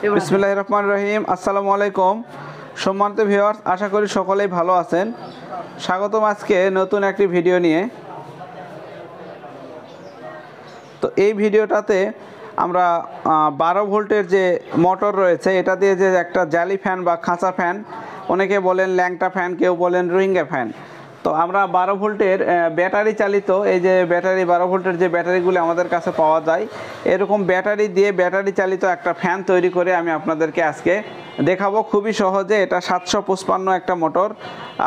বিসমিল্লাহির রহমানির রহিম। আসসালামু আলাইকুম সম্মানিত ভিউয়ার্স, আশা করি সকলেই ভালো আছেন। স্বাগতম আজকে নতুন একটি ভিডিও নিয়ে। তো এই ভিডিওটাতে আমরা 12 ভোল্টের যে মোটর রয়েছে এটা দিয়ে যে একটা জালি ফ্যান বা খাঁচা ফ্যান, অনেকে বলেন ল্যাংটা ফ্যান, কেউ বলেন রোহিঙ্গা ফ্যান। তো আমরা 12 ভোল্টের ব্যাটারি চালিত এই যে 12 ভোল্টের যে ব্যাটারিগুলি আমাদের কাছে পাওয়া যায়, এরকম ব্যাটারি দিয়ে ব্যাটারি চালিত একটা ফ্যান তৈরি করে আমি আপনাদেরকে আজকে দেখাবো খুবই সহজে। এটা 755 একটা মোটর,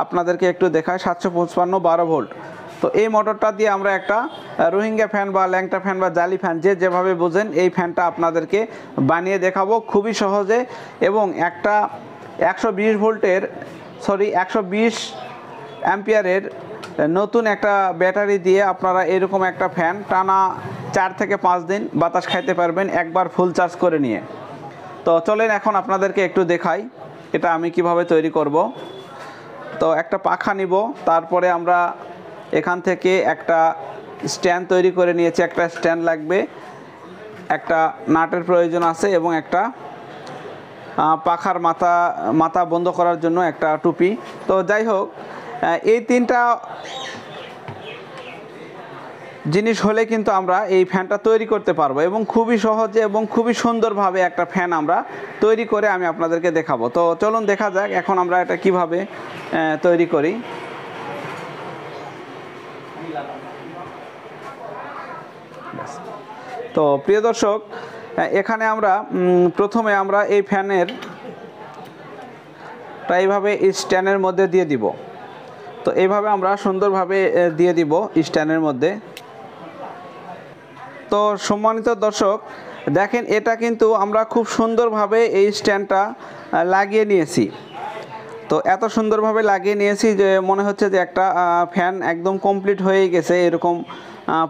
আপনাদেরকে একটু দেখায়। 755 12 ভোল্ট। তো এই মোটরটা দিয়ে আমরা একটা রোহিঙ্গা ফ্যান বা ল্যাংটা ফ্যান বা জালি ফ্যান যে যেভাবে বোঝেন এই ফ্যানটা আপনাদেরকে বানিয়ে দেখাবো খুবই সহজে। এবং একটা 120 ভোল্টের 120 অ্যাম্পিয়ারের নতুন একটা ব্যাটারি দিয়ে আপনারা এরকম একটা ফ্যান টানা 4 থেকে 5 দিন বাতাস খাইতে পারবেন একবার ফুল চার্জ করে নিয়ে। তো চলেন এখন আপনাদেরকে একটু দেখাই এটা আমি কিভাবে তৈরি করব। তো একটা পাখা নিব, তারপরে আমরা এখান থেকে একটা স্ট্যান্ড তৈরি করে নিয়েছি। একটা স্ট্যান্ড লাগবে, একটা নাটের প্রয়োজন আছে এবং একটা পাখার মাথা বন্ধ করার জন্য একটা টুপি। তো যাই হোক, এই তিনটা জিনিস হলে কিন্তু আমরা এই ফ্যানটা তৈরি করতে পারবো এবং খুবই সহজে এবং খুবই সুন্দরভাবে একটা ফ্যান আমরা তৈরি করে আমি আপনাদেরকে দেখাবো। তো চলুন দেখা যাক এখন আমরা এটা কিভাবে তৈরি করি। তো প্রিয় দর্শক, এখানে আমরা প্রথমে আমরা এই ফ্যানের এইভাবে স্ট্যান্ডের মধ্যে দিয়ে দিব। তো এইভাবে আমরা সুন্দরভাবে দিয়ে দিব স্ট্যান্ডের মধ্যে। তো সম্মানিত দর্শক দেখেন, এটা কিন্তু আমরা খুব সুন্দরভাবে এই স্ট্যান্ডটা লাগিয়ে নিয়েছি। তো এত সুন্দরভাবে লাগিয়ে নিয়েছি যে মনে হচ্ছে যে একটা ফ্যান একদম কমপ্লিট হয়ে গেছে এরকম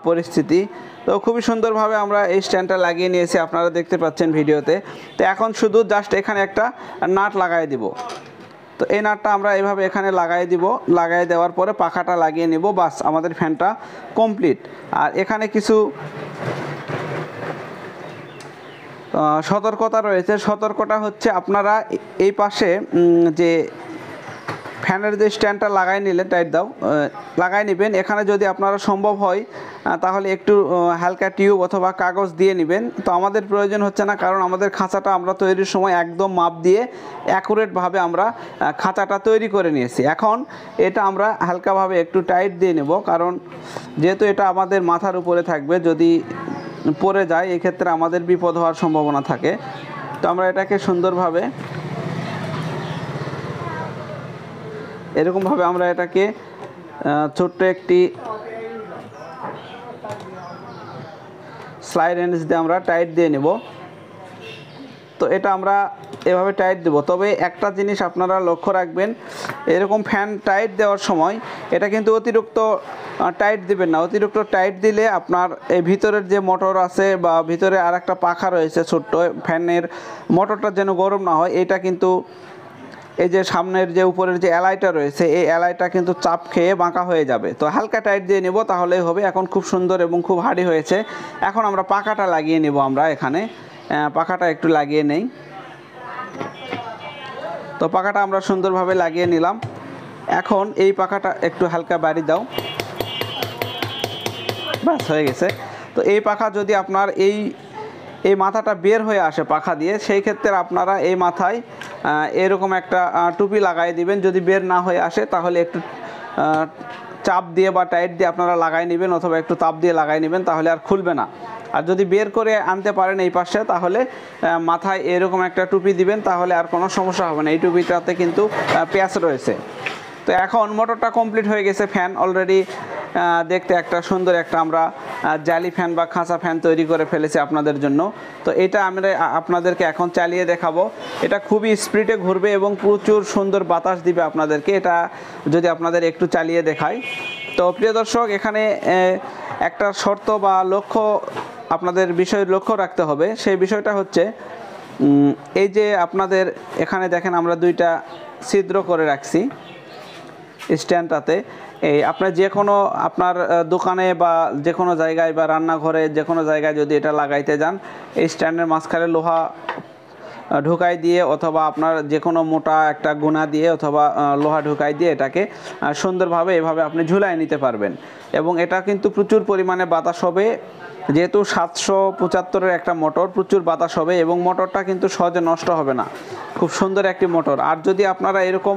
পরিস্থিতি। তো খুবই সুন্দরভাবে আমরা এই স্ট্যান্ডটা লাগিয়ে নিয়েছি, আপনারা দেখতে পাচ্ছেন ভিডিওতে। তো এখন শুধু জাস্ট এখানে একটা নাট লাগাই দিব। তো এই নাটটা আমরা এইভাবে এখানে লাগাই দিব। লাগাই দেওয়ার পরে পাখাটা লাগিয়ে নেব, বাস আমাদের ফ্যানটা কমপ্লিট। আর এখানে কিছু সতর্কতা রয়েছে। সতর্কতা হচ্ছে আপনারা এই পাশে যে ফ্যানের যে স্ট্যান্ডটা লাগাই নিলেন, টাইট দাও লাগাই নেবেন। এখানে যদি আপনারা সম্ভব হয় তাহলে একটু হালকা টিউব অথবা কাগজ দিয়ে নেবেন। তো আমাদের প্রয়োজন হচ্ছে না, কারণ আমাদের খাঁচাটা আমরা তৈরির সময় একদম মাপ দিয়ে অ্যাকুরেটভাবে আমরা খাঁচাটা তৈরি করে নিয়েছি। এখন এটা আমরা হালকাভাবে একটু টাইট দিয়ে নেব, কারণ যেহেতু এটা আমাদের মাথার উপরে থাকবে, যদি পড়ে যায় এক্ষেত্রে আমাদের বিপদ হওয়ার সম্ভাবনা থাকে। তো আমরা এটাকে সুন্দরভাবে এরকমভাবে আমরা এটাকে ছোট্ট একটি স্লাইড রেঞ্জ দিয়ে আমরা টাইট দিয়ে নেব। তো এটা আমরা এভাবে টাইট দেব। তবে একটা জিনিস আপনারা লক্ষ্য রাখবেন, এরকম ফ্যান টাইট দেওয়ার সময় এটা কিন্তু অতিরিক্ত টাইট দিবেন না। অতিরিক্ত টাইট দিলে আপনার এই ভিতরের যে মোটর আছে বা ভিতরে আর একটা পাখা রয়েছে ছোট্ট, ফ্যানের মোটরটা যেন গরম না হয়। এটা কিন্তু এই যে সামনের যে উপরের যে অ্যালাইটা রয়েছে, এই অ্যালাইটা কিন্তু চাপ খেয়ে বাঁকা হয়ে যাবে। তো হালকা টাইট দিয়ে নেব, তাহলেই হবে। এখন খুব সুন্দর এবং খুব হার্ডি হয়েছে। এখন আমরা পাখাটা লাগিয়ে নেব। আমরা এখানে পাখাটা একটু লাগিয়ে নেই। তো পাখাটা আমরা সুন্দরভাবে লাগিয়ে নিলাম। এখন এই পাখাটা একটু হালকা বাড়ি দাও, ব্যাস হয়ে গেছে। তো এই পাখা যদি আপনার এই মাথাটা বের হয়ে আসে পাখা দিয়ে, সেই ক্ষেত্রে আপনারা এই মাথায় এরকম একটা টুপি লাগাই দিবেন। যদি বের না হয়ে আসে তাহলে একটু চাপ দিয়ে বা টাইট দিয়ে আপনারা লাগাই নেবেন, অথবা একটু তাপ দিয়ে লাগাই নেবেন, তাহলে আর খুলবে না। আর যদি বের করে আনতে পারেন এই পাশে, তাহলে মাথায় এরকম একটা টুপি দিবেন, তাহলে আর কোনো সমস্যা হবে না। এই টুপিটাতে কিন্তু প্যাচ রয়েছে। তো এখন মোটরটা কমপ্লিট হয়ে গেছে। ফ্যান অলরেডি দেখতে একটা সুন্দর একটা আমরা জালি ফ্যান বা খাঁচা ফ্যান তৈরি করে ফেলেছি আপনাদের জন্য। তো এটা আমরা আপনাদেরকে এখন চালিয়ে দেখাবো। এটা খুবই স্পিডে ঘুরবে এবং প্রচুর সুন্দর বাতাস দিবে আপনাদেরকে, এটা যদি আপনাদের একটু চালিয়ে দেখাই। তো প্রিয় দর্শক, এখানে একটা শর্ত বা লক্ষ্য আপনাদের বিষয় লক্ষ্য রাখতে হবে। সেই বিষয়টা হচ্ছে এই যে আপনাদের এখানে দেখেন আমরা দুইটা ছিদ্র করে রাখছি স্ট্যান্ডটাতে। এই আপনার যে কোনো আপনার দোকানে বা যে কোনো জায়গায় বা রান্নাঘরে যে কোনো জায়গায় যদি এটা লাগাইতে যান, এই স্ট্যান্ডের মাঝখানে লোহা ঢুকাই দিয়ে অথবা আপনার যে কোনো মোটা একটা গুণা দিয়ে অথবা লোহা ঢুকাই দিয়ে এটাকে সুন্দরভাবে এভাবে আপনি ঝুলাই নিতে পারবেন। এবং এটা কিন্তু প্রচুর পরিমাণে বাতাস হবে, যেহেতু 775-এর একটা মোটর, প্রচুর বাতাস হবে এবং মোটরটা কিন্তু সহজে নষ্ট হবে না, খুব সুন্দর একটি মোটর। আর যদি আপনারা এরকম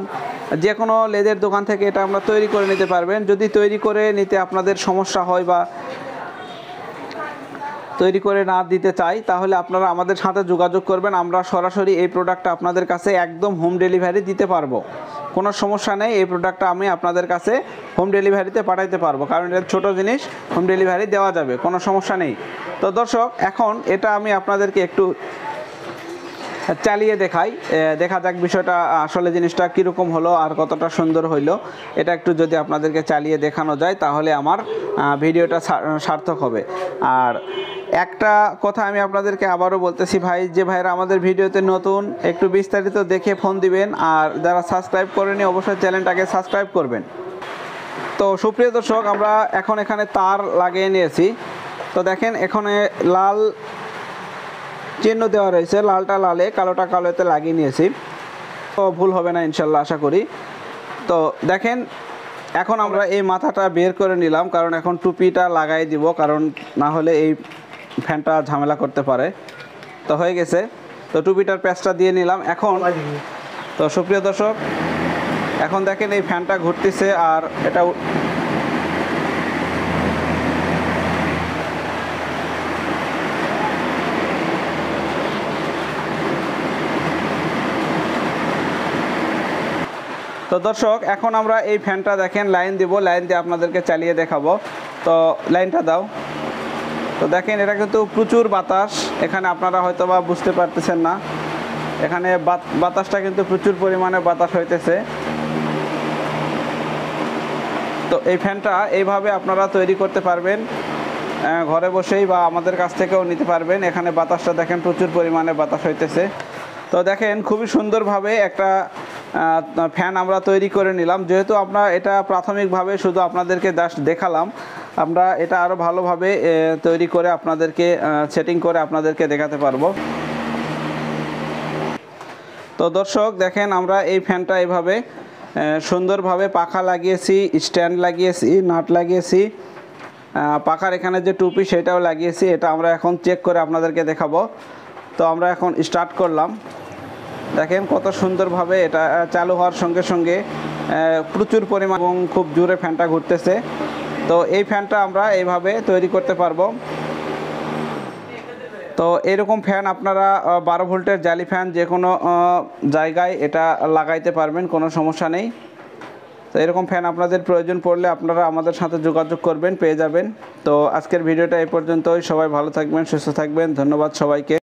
যে কোনো লেদের দোকান থেকে এটা আমরা তৈরি করে নিতে পারবেন। যদি তৈরি করে নিতে আপনাদের সমস্যা হয় বা তৈরি করে না দিতে চাই, তাহলে আপনারা আমাদের সাথে যোগাযোগ করবেন, আমরা সরাসরি এই প্রোডাক্টটা আপনাদের কাছে একদম হোম ডেলিভারি দিতে পারবো, কোনো সমস্যা নেই। এই প্রোডাক্টটা আমি আপনাদের কাছে হোম ডেলিভারিতে পাঠাইতে পারবো, কারণ এটা ছোটো জিনিস, হোম ডেলিভারি দেওয়া যাবে, কোনো সমস্যা নেই। তো দর্শক, এখন এটা আমি আপনাদেরকে একটু চালিয়ে দেখাই, দেখা যাক বিষয়টা আসলে জিনিসটা কীরকম হলো আর কতটা সুন্দর হইলো। এটা একটু যদি আপনাদেরকে চালিয়ে দেখানো যায় তাহলে আমার ভিডিওটা সার্থক হবে। আর একটা কথা আমি আপনাদেরকে আবারও বলতেছি ভাই, যে ভাইরা আমাদের ভিডিওতে নতুন, একটু বিস্তারিত দেখে ফোন দিবেন, আর যারা সাবস্ক্রাইব করেনি অবশ্যই চ্যানেলটাকে সাবস্ক্রাইব করবেন। তো সুপ্রিয় দর্শক, আমরা এখন এখানে তার লাগিয়ে নিয়েছি। তো দেখেন এখানে লাল চিহ্ন দেওয়া রয়েছে, লালটা লালে কালোটা কালোতে লাগিয়ে নিয়েছি, তো ভুল হবে না ইনশাল্লাহ আশা করি। তো দেখেন এখন আমরা এই মাথাটা বের করে নিলাম, কারণ এখন টুপিটা লাগাই দিব, কারণ না হলে এই ফ্যানটা ঝামেলা করতে পারে। তো হয়ে গেছে, তো টুপিটার প্যাচটা দিয়ে নিলাম এখন। তো সুপ্রিয় দর্শক, এখন দেখেন এই ফ্যানটা ঘুরতেছে আর এটা তো দর্শক, এখন আমরা এই ফ্যানটা দেখেন লাইন দিব, লাইন দিয়ে আপনাদেরকে চালিয়ে দেখাবো। তো লাইনটা দাও। তো দেখেন এটা কিন্তু প্রচুর বাতাস, এখানে আপনারা হয়তো বা বুঝতে পারতেছেন না, এখানে বাতাসটা কিন্তু প্রচুর পরিমাণে বাতাস হইতেছে। তো এই ফ্যানটা এইভাবে আপনারা তৈরি করতে পারবেন ঘরে বসেই, বা আমাদের কাছ থেকেও নিতে পারবেন। এখানে বাতাসটা দেখেন প্রচুর পরিমাণে বাতাস হইতেছে। তো দেখেন খুবই সুন্দরভাবে একটা ফ্যান আমরা তৈরি করে নিলাম। যেহেতু আমরা এটা প্রাথমিকভাবে শুধু আপনাদেরকে জাস্ট দেখালাম, আমরা এটা আরও ভালোভাবে তৈরি করে আপনাদেরকে সেটিং করে আপনাদেরকে দেখাতে পারবো। তো দর্শক দেখেন, আমরা এই ফ্যানটা এইভাবে সুন্দরভাবে পাখা লাগিয়েছি, স্ট্যান্ড লাগিয়েছি, নাট লাগিয়েছি, পাখার এখানে যে টুপি সেটাও লাগিয়েছি। এটা আমরা এখন চেক করে আপনাদেরকে দেখাবো। তো আমরা এখন স্টার্ট করলাম, দেখেন কত সুন্দরভাবে এটা চালু হওয়ার সঙ্গে সঙ্গে প্রচুর পরিমাণ এবং খুব জোরে ফ্যানটা ঘুরতেছে। তো এই ফ্যানটা আমরা এইভাবে তৈরি করতে পারবো। তো এরকম ফ্যান আপনারা 12 ভোল্টের জালি ফ্যান যে কোনো জায়গায় এটা লাগাইতে পারবেন, কোনো সমস্যা নেই। তো এরকম ফ্যান আপনাদের প্রয়োজন পড়লে আপনারা আমাদের সাথে যোগাযোগ করবেন, পেয়ে যাবেন। তো আজকের ভিডিওটা এই পর্যন্তই। সবাই ভালো থাকবেন, সুস্থ থাকবেন, ধন্যবাদ সবাইকে।